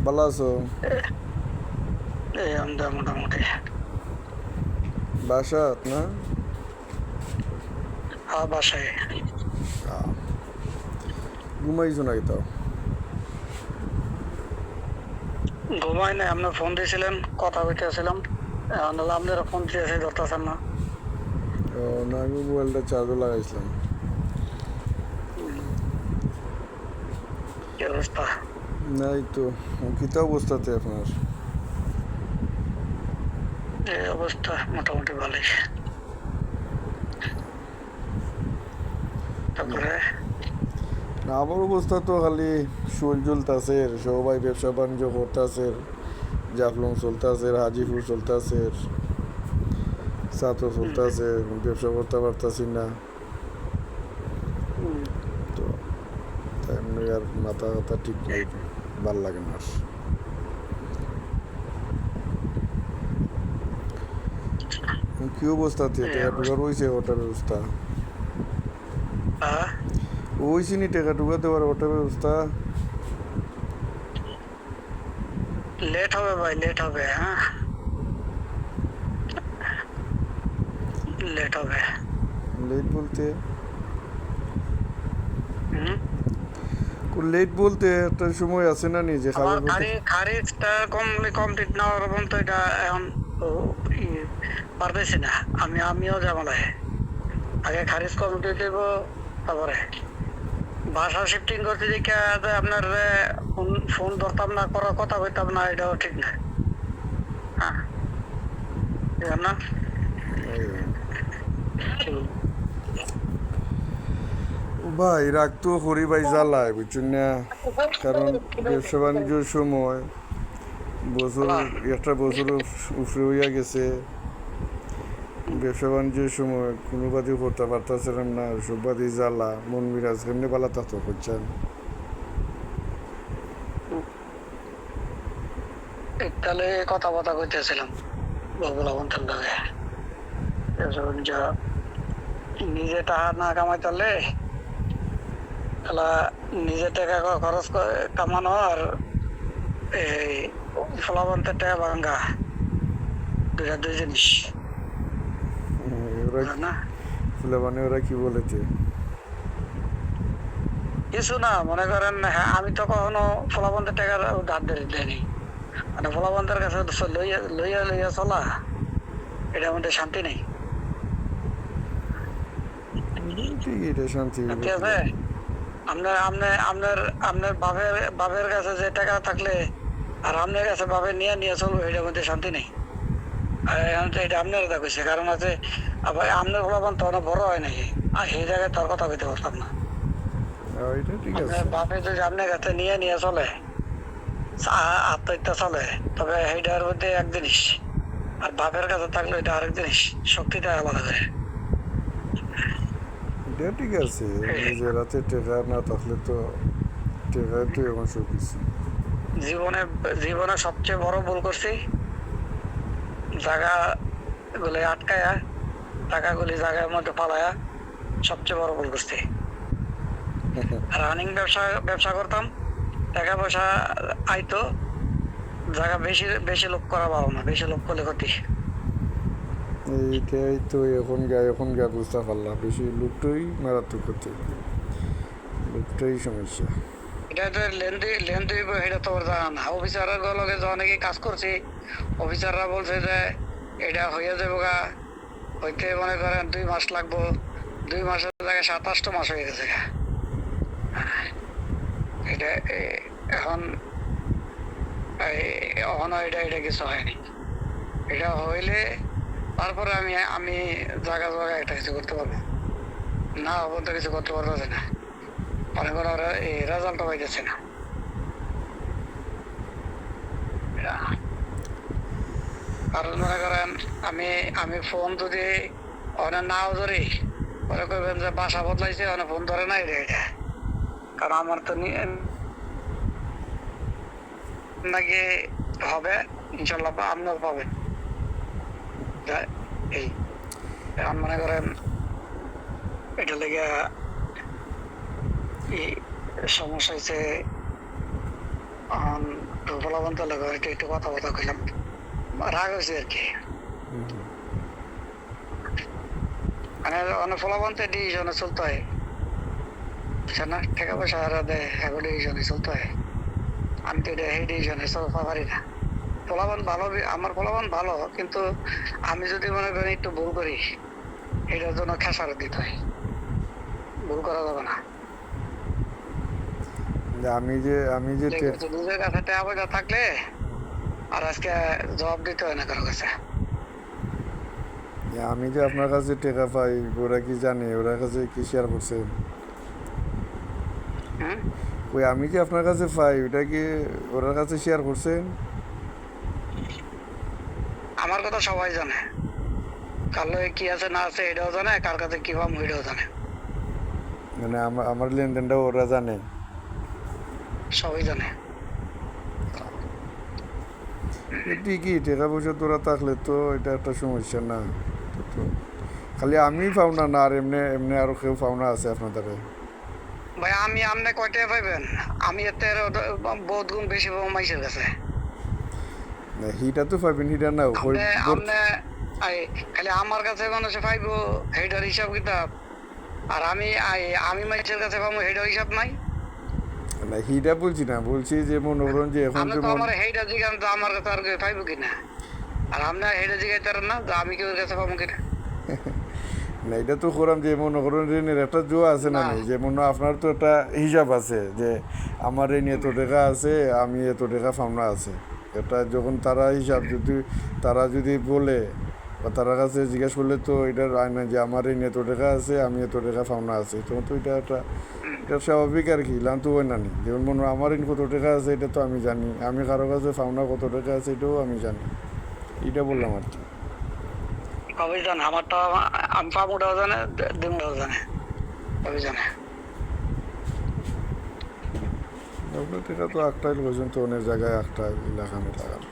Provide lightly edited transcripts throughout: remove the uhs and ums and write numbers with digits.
ভালো আছো? এই আমরা মোটামুটি বাসাত না? বাসায় ঘুমাইছো নাকি তাও? ঘুমাই নাই, আপনার ফোন দিয়েছিলেন, কথা বলতেছিলাম। নাহলে আপনারা ফোন দিয়েছে ধরতেছেন না। ও না, আমি মোবাইলটা চার্জও লাগাইছিলাম। কি অবস্থা? নাই তো, কিতা অবস্থাতে আপনার? এই অবস্থা মোটামুটি ভালোই। তারপরে না, আমার অবস্থা তো খালি শোল চলতেছে, সবাই ব্যবসা বাণিজ্য করতেছে, জাফলং চলতেছে, হাজিপুর চলতেছে, সাতো চলতেছে, ব্যবসা করতে পারতাছি না। তো তাই এমনি আর মাথা কথা ঠিক নাই, ভাল লাগে না আর। কি অবস্থাতে এই টাকা টুকা অবস্থা। রয়েছে ওটার ব্যবস্থা? ওইছি নি টাকা টুকা দেওয়ার ওটার ব্যবস্থা? লেট হবে ভাই, লেট হবে। হ্যাঁ, লেট হবে। লেট বলতে? হুম। লেট বলতে একটা সময় আছে না নি যে আমার খাবার পথে? খারিজটা কমপ্লিট না হওয়ার পর্যন্ত এটা এখন পারতেছি না। আমিও ঝামেলায়। আগে খারিজ কমপ্লিট দেব, তারপরে বাসা শিফটিং করতে দেখে আপনার ফোন ফোন ধরতাম না, করার কথা কইতাম না, এটাও ঠিক না। হ্যাঁ, না। ভাই রাগ তো হরি ভাই জ্বালায়, বুঝছেন না? কারণ ব্যবসা বাণিজ্যর সময় বছর, একটা বছর উপরে হইয়া গেছে। ব্যবসা বাণিজ্যের সময় কোনো বাদী করতে পারতেছিলাম না, সব বাদী জ্বালা, মন মিরাজ কেমনি বালা থাকতো বুঝছেন? তাহলে কথা বথা কইতেছিলাম বাবুল আমন্ত্রণ লাগে। যা নিজে টাকা না কামাইতে পারলে তাহলে নিজে টাকা খরচ কামানো আর এই ফলাবন্তের টাকা ভাঙ্গা, দুইটা দুই জিনিস। ওরা না ফুলাবানি ওরা কি বলেছে? কিছু না, মনে করেন। হ্যাঁ, আমি তো কখনো ফলাবন্তের টাকা ধার ধরে দেয়নি। মানে ফলাবন্তের কাছে লইয়া লইয়া লইয়া চলা, এটার মধ্যে শান্তি নেই। ঠিক, এটা শান্তি হইব ঠিক কি? আছে। আপনার আপনার আপনার আপনার বাপের কাছে যে টাকা থাকলে আর আপনার কাছে বাপের নিয়ে নিয়ে চলবো, এটার মধ্যে শান্তি নেই। আর এখন তো এটা আপনার দা কইছে, কারণ আছে আবার আপনার ফলাফল তো অনেক বড় হয় নাকি, আর সেই জায়গায় তোর কথা কইতে পারতাম না। এটা ঠিক আপনার আছে। বাপে যদি আপনার কাছে নিয়ে নিয়ে চলে, আত্মহত্যা চলে, তবে এইটার মধ্যে এক জিনিস। আর বাপের কাছে থাকলে এটা আরেক জিনিস, শক্তিটা আলাদা করে। এটা ঠিক আছে, নিজের হাতে টেকা না থাকলে তো টেকাই তো এখন সব কিছু। জীবনে জীবনে সবচেয়ে বড় ভুল করছি, জায়গা গুলি আটকায়া, টাকাগুলি জায়গার মধ্যে পালায়া, সবচেয়ে বড় ভুল করছি। রানিং ব্যবসা করতাম, টাকা পয়সা আইতো, জায়গা বেশি বেশি লোক করা ভালো না, বেশি লোক করলে ক্ষতি। এইটাই তো এখন গা বুঝতে পারলাম, বেশি লুকটাই মারাত্মক ক্ষতি, লুকটাই সমস্যা। এটা তো লেন্দি এটা তো ওর জানা না। অফিসারের লগে অনেকে কাজ করছি, অফিসাররা বলছে যে এটা হয়ে যাবো গা, হইতে মনে করেন 2 মাস লাগবো। 2 মাসের জায়গায় 27টা মাস হয়ে গেছে গা। এটা এখন এখনো এটা এটা কিছু হয়নি। এটা হইলে তারপরে আমি আমি জায়গা জায়গায় একটা কিছু করতে পারবো। না হবো তো কিছু করতে পারতেছে না, মনে করেন ওরা এই রেজাল্টটা পাইতেছে না। কারণ মনে করেন আমি আমি ফোন যদি অনেক নাও ধরি, পরে করবেন যে বাসা বদলাইছে, অনেক ফোন ধরে না, এটা কারণ আমার তো নাকি হবে, ইনশাল্লাহ আপনিও পাবেন। এই এখন মনে করেন এটা লেগে এই সমস্যা হয়েছে, ফলাফল তো লাগে একটু একটু কথা কথা কইলাম, রাগ হয়েছে আর কি। মানে অনেক ফলাফল তো ডিসিশনে চলতে হয়, বুঝছেন না? টাকা পয়সা হারা দেয়, এখন ডিসিশনে চলতে হয়। আমি তো এটা সেই ডিসিশনে চলতে পারি না। ফলাফল ভালো, আমার ফলাফল ভালো, কিন্তু আমি যদি মনে করি একটু ভুল করি, এটার জন্য খেসারত দিতে হয়, ভুল করা যাবে না। যে আমি যে নিজের কাছে টাকা পয়সা থাকলে আর আজকে জবাব দিতে হয় না কারো কাছে। আমি যে আপনার কাছে টাকা পাই, ওরা কি জানে? ওরা কাছে কি শেয়ার করছে? হুম? ওই আমি যে আপনার কাছে পাই, ওটা কি ওরা কাছে শেয়ার করছেন? আমার কথা সবাই জানে, কার লগে কি আছে না আছে এটাও জানে, কার কাছে কি পাবো এটাও জানে, মানে আমার লেনদেনটা ওরা জানে। সবাই জানে। ঠিকই, টাকা পয়সা তোরা থাকলে তো এটা একটা সমস্যা না। তো খালি আমি পাওনা না, আর এমনি এমনি আরো কেউ পাওনা আছে আপনাদের? ভাই আমি আপনি কয়টা পাইবেন? আমি এতে বহুত গুণ বেশি পাবো মাইসের কাছে। হিটা তো পাইবেন, হিটা না ওই আপনি আপনি খালি আমার কাছে মানুষে পাইবো হেডার হিসাব কিতাব, আর আমি মাইসের কাছে পাবো হেডার হিসাব নাই। না, হিটা বলছি না, বলছি যে মনে করুন যে এখন আপনি তো যেমন আমার হেডার জিগান তো আমার কাছে আর কেউ পাইবো কিনা, আর আপনি হেডার জিগাইতারেন না যে আমি কেউ কাছে পাবো কিনা। না, এটা তো করাম যে মনে করুন ঋণের একটা জোয়া আছে না, না। নেই? যে মনে হয় আপনার তো একটা হিসাব আছে যে আমার ঋণ এত টাকা আছে, আমি এত টাকা পাওনা আছে। এটা যখন তারা হিসাব তারা যদি বলে বা তার কাছে জিজ্ঞেস করলে তো এটার আয় না যে আমার ঋণ এত টাকা আছে, আমি এত টাকা পাওনা আছে, তখন তো এটা স্বাভাবিক আর কি। লান তো হয় না নি, যেমন মনে হয় আমার ঋণ কত টাকা আছে এটা তো আমি জানি, আমি কারো কাছে পাওনা কত টাকা আছে এটাও আমি জানি। এটা বললাম আর কি। কবে জানে আমারটা, আমি পাবোটাও জানে, দিমটাও জানে, কবে জানে। আপনার টাকা তো একটাই লোকজন তো অনেক জায়গায় একটাই লেখানো টাকার।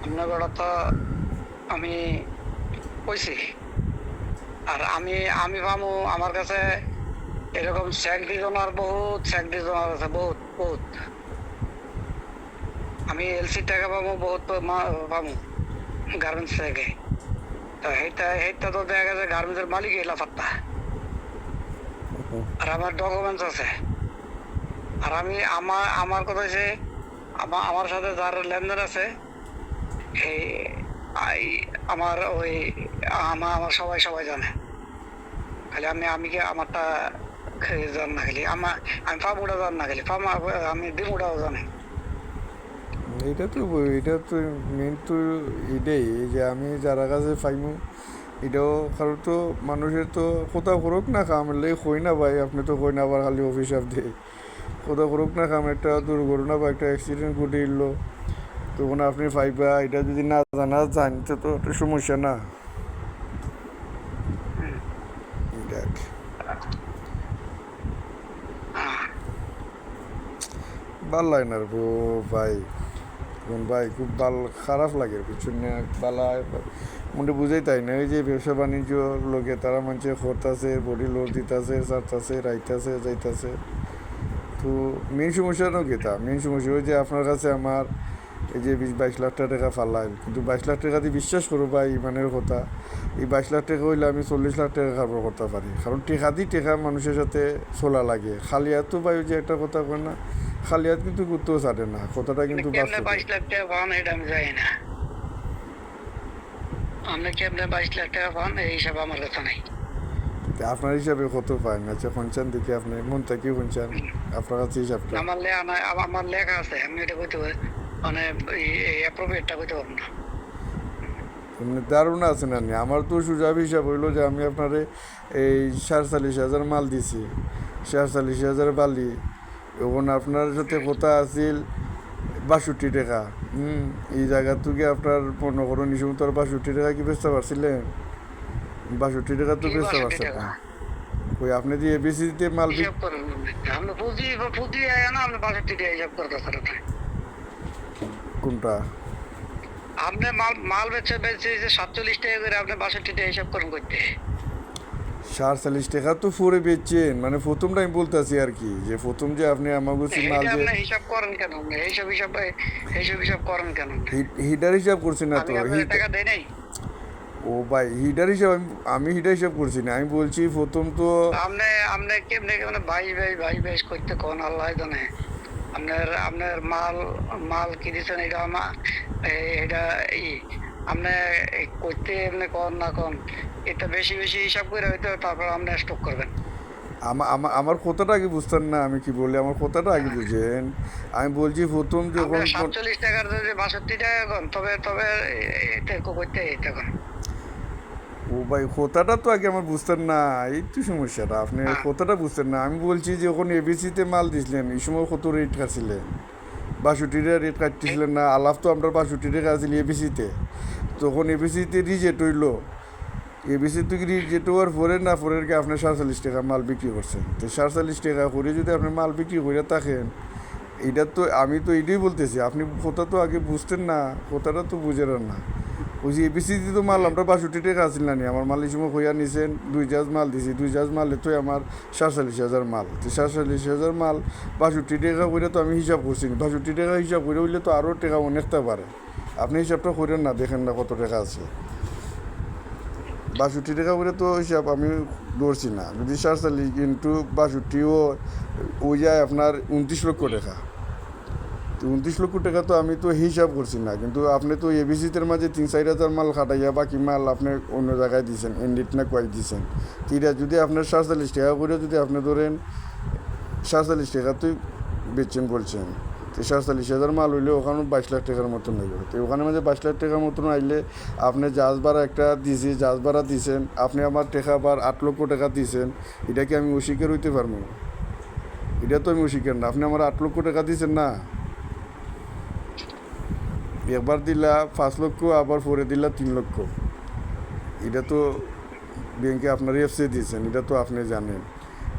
আপনার বেড়া তো আমি কইছি, আর আমি পাবো আমার কাছে এরকম চেক ডিজনার আছে, বহুত বহুত। আমি এলসি টাকা পাবো বহুত, পাবো গার্মেন্টস থেকে। তো সেইটা তো দেখা গেছে গার্মেন্টসের মালিক এলা পাত্তা, আর আমার ডকুমেন্টস আছে। আর আমি আমার কথা হচ্ছে আমার সাথে যার লেনদেন আছে, এই আমার ওই আমার সবাই জানে। খালি আমি কি আমারটা জান না, খালি আমি পাবুটা জান না, খালি আমি দিমুটাও জানি। এটা তো মেন তো এটাই যে আমি যারা কাছে পাইমু, এটাও কারণ তো মানুষের তো কোথাও করুক না কাম, কই না ভাই, আপনি তো কই না আবার খালি অফিসার দিয়ে কোথাও করুক না কাম, একটা দুর্ঘটনা বা একটা অ্যাক্সিডেন্ট ঘটে এলো, তখন আপনি পাইবা। এটা যদি না জানা জানতে তো একটা সমস্যা না। দেখ, ভাল লাগে না গো ভাই, ভাই খুব খারাপ লাগে বুঝছেন না। বালা মনে বুঝাই তাই না, ওই যে ব্যবসা বাণিজ্য লোকে তারা মানুষে করতেছে, বডি লোড দিতেছে, ছাড়তেছে, রাইতেছে, যাইতেছে। তো মেন সমস্যা না কেতা, মেন সমস্যা ওই যে আপনার কাছে আমার এই যে 20-22 লাখ টাকা ফালাই, কিন্তু 22 লাখ টাকা দিয়ে বিশ্বাস করো ভাই ইমানের কথা, এই 22 লাখ টাকা হইলে আমি 40 লাখ টাকা খাবার করতে পারি, কারণ টেকা দিয়ে টেকা মানুষের সাথে চলা লাগে। খালি হাত ভাই ওই যে একটা কথা কয় না, খালি হাত কিন্তু ঘুরতেও ছাড়ে না, কথাটা কিন্তু কেমনে বাস্তব। 22 লাখ টাকা পান এটা আমি জানি না, আপনি কেমনে 22 লাখ টাকা পান এই হিসাব আমার কাছে নাই। আপনার হিসাবে কত পান? আচ্ছা শুনছেন দেখি, আপনি মন থেকে শুনছেন আপনার কাছে হিসাবটা। আমার লেখা নাই, আমার লেখা আছে, আমি এটা কইতে পারি, মানে অ্যাপ্রোপ্রিয়েটটা কইতে পারবো না। এমনি দারুণ আছে না নি? আমার তো সুযোগ হিসাব হইলো যে আমি আপনারে এই 47,000 মাল দিছি, 47,000 বালি, এখন আপনার সাথে কথা আছিল 62 টাকা। এই জায়গা থেকে আপনার মনে করুন এই সময় তো আর 62 টাকা কি বেচতে পারছিলেন? 62 টাকা তো কি বেচতে 62 পারছেন টাকা না। ওই আপনি দিয়ে বেশি দিতে মাল হিসাব করেন? আপনি পুঁজি আয় না, আপনি 62 টাকা হিসাব করতেছেন। কোনটা? আপনি মাল বেচে যে 47 টাকা করে আপনি 62 টাকা হিসাব করেন করতে। 47 টাকা তো ফোরে বেচছেন, মানে প্রথমটা আমি বলতেছি আর কি, যে প্রথম যে আপনি আমার কাছে মাল এইটা যে আপনি হিসাব করেন কেন? এইসব হিসাব করেন কেন? হিটার হিসাব করছি না তো আমি আপনার টাকা দেই নাই। ও ভাই হিটার হিসাব আমি হিটার হিসাব করছি না, আমি বলছি প্রথম তো আপনি আপনি কেমনে কেমনে ভাই করতে কোন আল্লাহ জানে। আপনার মাল মাল কি দিচ্ছেন এটা এটা ই আপনি করতে এমনি কোন না কোন, এটা বেশি বেশি হিসাব করে হয়তো তারপর আপনি স্টক করবেন। আমার কথাটা আগে বুঝতেন না, আমি কি বলি আমার কথাটা আগে বুঝেন। আমি বলছি প্রথম যখন আপনার 47 টাকার যদি 62 টাকা কোন, তবে তবে এটা করতে তখন। ও ভাই কথাটা তো আগে আমার বুঝতেন না, এই তো সমস্যাটা, আপনি হ্যাঁ, কথাটা বুঝতেন না। আমি বলছি যখন এবিসিতে মাল দিছিলেন এই সময় কত রেট কাটছিলেন? 62 রেট কাটতেছিলেন না? আলাপ তো আমরা 62 কাটছিল এবিসিতে, তখন এবিসিতে রিজেট হইলো, এবিসি থেকে রিজেট হওয়ার পরে না পরের কি আপনি 47 টাকা মাল বিক্রি করছেন, তো 47 টাকা করে যদি আপনি মাল বিক্রি করে থাকেন, এটা তো আমি তো এটাই বলতেছি, আপনি কথা তো আগে বুঝতেন না, কথাটা তো বুঝেন না। ওই যে এবিসিতে তো মাল আমরা 62 টাকা আসছিল না নি, আমার মাল এই সময় হইয়া নিছেন 2 জাজ মাল দিছি, 2 জাজ মালে তো আমার 47,000 মাল, তো 47,000 মাল 62 টাকা করে তো আমি হিসাব করছি, 62 টাকা হিসাব করে হইলে তো আরও টাকা অনেকটা পারে। আপনি হিসাবটা করেন না, দেখেন না কত টাকা আছে। 62 টাকা করে তো হিসাব আমি ধরছি না, যদি 47 কিন্তু 62ও ওই যায় আপনার 29 লক্ষ টাকা, তো 29 লক্ষ টাকা তো আমি তো হিসাব করছি না, কিন্তু আপনি তো এবিসিদের মাঝে 3-4 হাজার মাল খাটাইয়া বাকি মাল আপনি অন্য জায়গায় দিয়েছেন, এন্ডিট না কয়েক দিয়েছেন। ঠিক আছে, যদি আপনার 47 টাকা করে যদি আপনি ধরেন 47 টাকা তুই বেচছেন বলছেন, তো 47,000 মাল হইলে ওখানে 22 লাখ টাকার মতন হইল, তো ওখানে মাঝে 22 লাখ টাকার মতন আইলে আপনি জাহাজ ভাড়া একটা দিয়েছি, জাহাজ ভাড়া দিয়েছেন, আপনি আমার টাকা আবার 8 লক্ষ টাকা দিয়েছেন, এটা কি আমি অস্বীকার হইতে পারবো? এটা তো আমি অস্বীকার না, আপনি আমার 8 লক্ষ টাকা দিয়েছেন না, একবার দিলা 5 লক্ষ, আবার পরে দিলা 3 লক্ষ, এটা তো ব্যাংকে আপনার এফসি দিয়েছেন, এটা তো আপনি জানেন।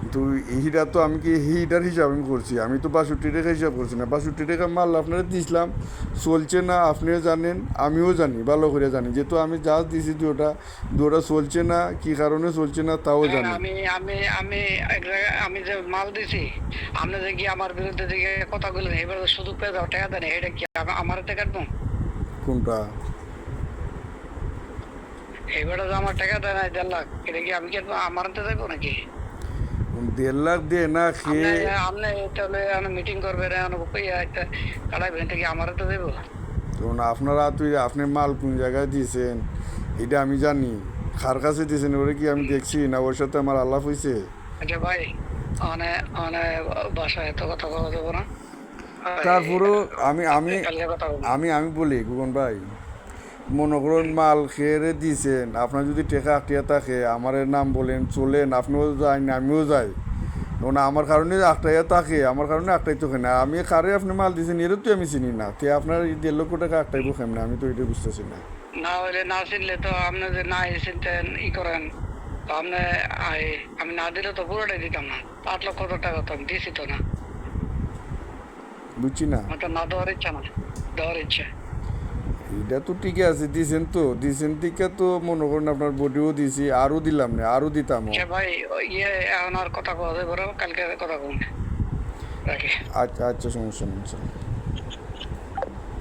কিন্তু এইটা তো আমি কি হিটার হিসাব আমি করছি, আমি তো 62 টাকা হিসাব করছি না, 62 টাকা মাল আপনারা দিয়েছিলাম, চলছে না আপনিও জানেন আমিও জানি, ভালো করে জানি, যেহেতু আমি যা দিয়েছি দুটা চলছে না, কি কারণে চলছে না তাও হ্যাঁ, জানি। আমি আমি যে মাল দিছি, আপনি যে কি আমার বিরুদ্ধে যে কথা বললেন, এবার সুযোগ পেয়ে যাও টাকা দেন, এটা কি আমার হাতে কাটবো? কোনটা? এবারে যে আমার টাকা দেয় না 1.5 লাখ, এটা কি আমি কি আমার হাতে যাবো নাকি? 1.5 লাখ দিয়ে না আপনি খেয়ে। আপনি তাহলে মিটিং করবেন, একটা কাটাইবেন, এটা কি আমার হাতে দেবো? তখন আপনারা আপনি মাল কোন জায়গায় দিয়েছেন এটা আমি জানি, কার কাছে দিয়েছেন ওরে কি আমি দেখছি না, ওর সাথে আমার আলাপ হয়েছে? আচ্ছা ভাই, অনেক অনেক বাসায় এত কথা বলা যাবো না। তারপরেও আমি আমি কালকে কথা বলবো। আমি আমি বলি গুগন ভাই, মনে করুন মাল খেয়ে দিয়েছেন, আপনার যদি টেকা আটটিয়া থাকে আমার নাম বলেন চলেন, আপনিও যাই আমিও যাই, তখন আমার কারণে আটটাইয়া থাকে, আমার কারণে আটটাই তো কেন, আমি কারে আপনি মাল দিয়েছেন এরও তো আমি চিনি না, তে আপনার 1.5 লক্ষ টাকা আটটাইবো কেমন, আমি তো এটা বুঝতেছি না। না হইলে না চিনলে তো আপনি যে না চিনতেন করেন, তো আপনি আমি না দিলে তো পুরোটাই দিতাম না, 8 লক্ষ টাকা তো আমি দিছি তো না। বুঝছি না, আমার তো না দেওয়ার ইচ্ছা না, দেওয়ার ইচ্ছা। এটা তো ঠিকই আছে, দিয়েছেন টিকা তো মনে করেন আপনার বডিও দিয়েছি, আরও দিলাম না আরও দিতামও। আচ্ছা ভাই, এখন আর কথা কথা বলবো, কালকে কথা বলবো, রাখি। আচ্ছা আচ্ছা, সমস্যা নেই।